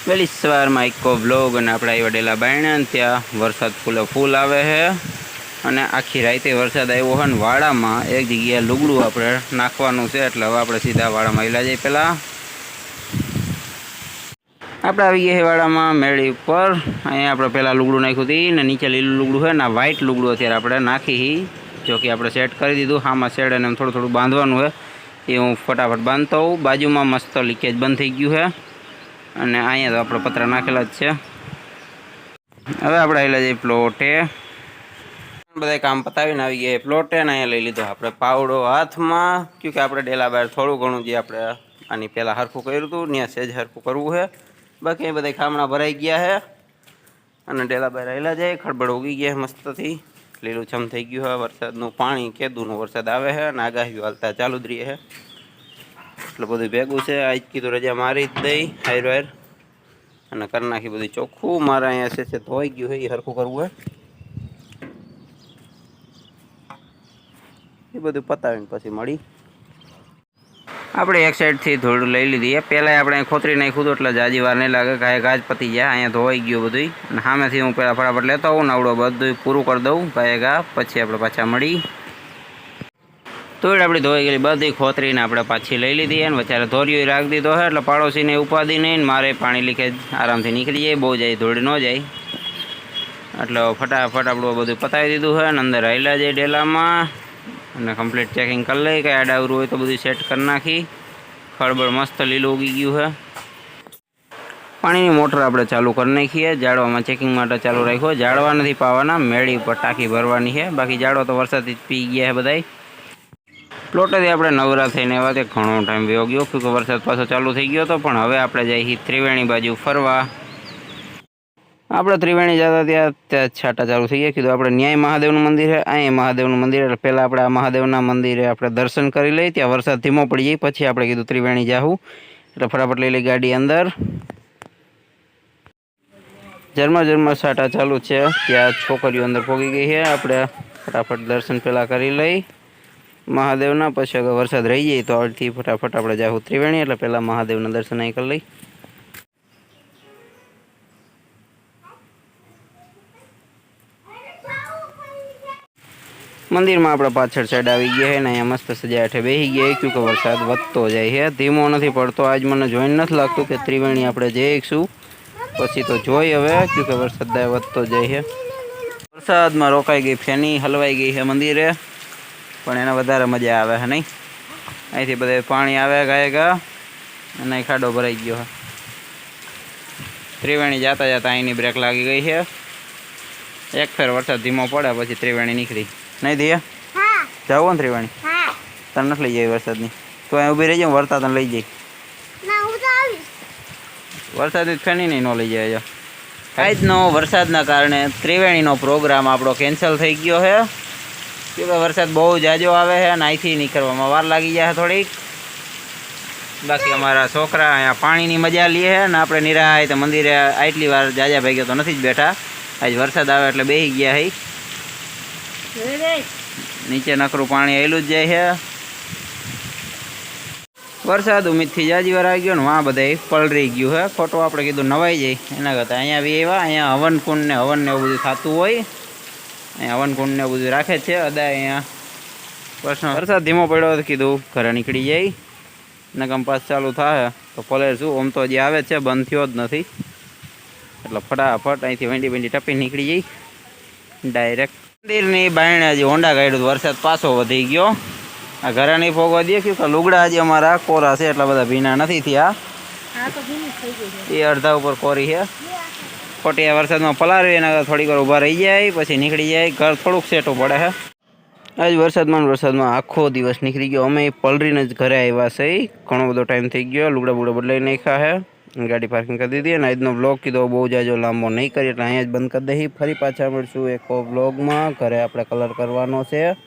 વહેલી સવારમાં eco blog અને આપણે આવ્યા ડેલા બાયણા ત્યાં વરસાદ ફૂલ આવે છે અને આખી રાતે વરસાદ આવ્યો હોય ને વાડામાં એક જગ્યાએ લુગડું આપણે નાખવાનું છે એટલે હવે આપણે સીધા વાડામાં હેલા જઈએ. પહેલાં આપણે આવી ગયા વાડામાં મેળી ઉપર. અહીંયા આપણે પહેલાં લુગડું નાખ્યું હતું ને નીચે લીલું લુગડું છે ને વ્હાઇટ લુગડું અત્યારે આપણે નાખી. જો કે આપણે સેટ કરી દીધું. હામાં શેડ અને થોડું થોડું બાંધવાનું છે એ હું ફટાફટ બાંધતો હોઉં. બાજુમાં મસ્ત લીકેજ બંધ થઈ ગયું છે અને અહીંયા તો આપણે પતરા નાખેલા જ છે. હવે આપણે આવેલા જઈએ પ્લોટે. બધા કામ પતાવીને આવી ગયા પ્લોટે અને અહીંયા લઈ લીધો આપણે પાવડો હાથમાં. ક્યોંકि આપણે ડેલા બહાર થોડું ઘણું જે આપણે આની પહેલાં હરખું કર્યું હતું ત્યાં સેજ હરખું કરવું છે. બાકી એ બધા ખામણા ભરાઈ ગયા છે અને ડેલા બહાર આવેલા જાય. ખડબડ ઉગી ગયા મસ્તથી, લીલુંછમ થઈ ગયું છે. વરસાદનું પાણી કેદુનું વરસાદ આવે છે અને આગાહીઓ હાલતા ચાલુ જ રહી છે. એટલે બધું ભેગું છે. આજ કીધું રજા મારી જ દઈ હાયર વાયર અને કરી નાખી બધું ચોખ્ખું. મારે અહીંયા છે ધોઈ ગયું છે એ હરખું કરવું હોય એ બધું પતાવીને પછી મળી. આપણે એક સાઈડથી થોડું લઈ લીધી. પહેલાં આપણે ખોતરી નાખ્યું હતું એટલે જાજી વાર નહીં લાગે, ગાય ગાજ પતી જાય. અહીંયા ધોવાઈ ગયું બધું અને સામેથી હું પહેલાં ફટાફટ લેતો આવું ને આવડો બધું પૂરું કરી દઉં ગાય ગા, પછી આપણે પાછા મળી. તોડ આપણી ધોઈ ગયેલી બધી ખોતરીને આપણે પાછી લઈ લીધી અને વચારે ધોરીઓ રાખી દીધો છે એટલે પાડોશીને ઉપાધિ નહીં. મારે પાણી લીકેજ આરામથી નીકળી જાય, બહુ જાય ધોળી ન જાય. એટલે ફટાફટ આપણું બધું પતાવી દીધું છે અને અંદર આવેલા જાય ડેલામાં અને કમ્પ્લીટ ચેકિંગ કરી લઈ. કંઈ આડાવરું હોય તો બધું સેટ કરી નાખી. ખળબળ મસ્ત લીલું ઉગી ગયું છે. પાણીની મોટર આપણે ચાલુ કરી નાખીએ. જાળવામાં ચેકિંગ માટે ચાલુ રાખ્યો. જાળવા નથી પાવાના, મેળી પર ટાંકી ભરવાની છે. બાકી જાળવા તો વરસાદથી જ પી ગયા છે બધાય. પ્લોટેથી આપણે નવરા થઈને એવા તે ઘણો ટાઈમ વયો ગયો કે વરસાદ પાછો ચાલુ થઈ ગયો હતો. પણ હવે આપણે જઈએ ત્રિવેણી બાજુ ફરવા. આપણે ત્રિવેણી જતા ત્યાં છાંટા ચાલુ થઈ ગયા. કીધું આપણે ન્યાય મહાદેવનું મંદિર છે, અહીંયા મહાદેવનું મંદિર. એટલે પહેલાં આપણે આ મહાદેવના મંદિરે આપણે દર્શન કરી લઈએ. ત્યાં વરસાદ ધીમો પડી જાય પછી આપણે કીધું ત્રિવેણી જાવું. એટલે ફટાફટ લઈ લઈ ગાડી અંદર. ઝરમર છાંટા ચાલુ છે. ત્યાં છોકરીઓ અંદર પહોંચી ગઈ છે. આપણે ફટાફટ દર્શન પહેલાં કરી લઈ મહાદેવના. પછી અગર વરસાદ રહી જાય તો અડધી ફટાફટ આપણે જાવું ત્રિવેણી. એટલે પહેલાં મહાદેવના દર્શન અહીં કરી લઈ. મંદિરમાં આપણે પાછળ સાઈડ આવી ગયા છે ને અહીંયા મસ્ત સજાવટે બેસી ગયા. ક્યોંકि વરસાદ વધતો જાય છે, ધીમો નથી પડતો. આજ મને જોઈને નથી લાગતું કે ત્રિવેણી આપણે જઈશું. પછી તો જોઈ હવે, ક્યોંકि વરસાદ વધતો જાય છે. વરસાદમાં રોકાઈ ગઈ ફેની, હલવાઈ ગઈ છે મંદિરે. પણ એને વધારે મજા આવે છે નહીં. અહીંથી બધે પાણી આવે ગાય ગા અને અહીં ખાડો ભરાઈ ગયો છે. ત્રિવેણી જતા જતા અહીંની બ્રેક લાગી ગઈ છે. એક ફેર વરસાદ ધીમો પડે પછી ત્રિવેણી નીકળી. નહીં દિયા જાવું ને ત્રિવેણી? તને નથી લઈ જાય વરસાદની? તો અહીં ઊભી રહી જાય, વરસાદ તને લઈ જાય. વરસાદની ફેની નહીં ન લઈ જાય. કાંઈ જ નો વરસાદના કારણે ત્રિવેણીનો પ્રોગ્રામ આપણો કેન્સલ થઈ ગયો છે. કે વરસાદ બહુ જાજો આવે છે અને અહીંથી નીકળવામાં વાર લાગી જાય થોડીક. બાકી અમારા છોકરા અહીંયા પાણીની મજા લે છે ને આપણે નિરાય તો મંદિરે આટલી વાર જાજા ભાગ્યો તો નથી જ બેઠા. આજ વરસાદ આવે એટલે બેસી ગયા હઈ. નીચે નકરું પાણી આવેલું જ જાય છે. વરસાદ ઉમીદથી જાજી વાર આવી ગયો ને વાં બધા પલરી ગયું છે. ખોટું આપણે કીધું નવાઈ જાય એના કરતાં અહીંયા બી એવા અહીંયા હવનકુંડ ને હવન ને એવું બધું થતું હોય. અહીંયા હવનકુંડ ને બધું રાખે છે અદા. અહીંયા પ્રશ્ન વરસાદ ધીમો પડ્યો તો કીધું ઘરે નીકળી જાય ને કંપાસ ચાલુ થાય તો પલેર શું. આમ તો જે આવે છે બંધ થયો જ નથી. એટલે ફટાફટ અહીંથી વેંડી ટપી નીકળી જાય ડાયરેક્ટ. મંદિરની બાયણે હજી હોંડા કાઢ્યું, વરસાદ પાછો વધી ગયો. આ ઘરે નહીં ફોગવા દે કે લુગડા હજી અમારા કોરા છે એટલા બધા ભીના નથી થયા. એ અડધા ઉપર કોરી છે. ખોટી આ વરસાદમાં પલારી એના થોડીક વાર ઊભા રહી જાય પછી નીકળી જાય. ઘર થોડુંક સેટું પડે છે. આજ વરસાદમાં આખો દિવસ નીકળી ગયો. અમે પલરીને જ ઘરે આવ્યા છે. ઘણો બધો ટાઈમ થઈ ગયો. લુગડા બુગડા બદલાઈ નાખ્યા છે, ગાડી પાર્કિંગ કરી દીધી. અને આજનો બ્લોગ કીધો બહુ જાજો લાંબો નહીં કરી એટલે અહીંયા જ બંધ કરી દઈએ. ફરી પાછા મળશું એક બ્લોગમાં. ઘરે આપણે કલર કરવાનો છે.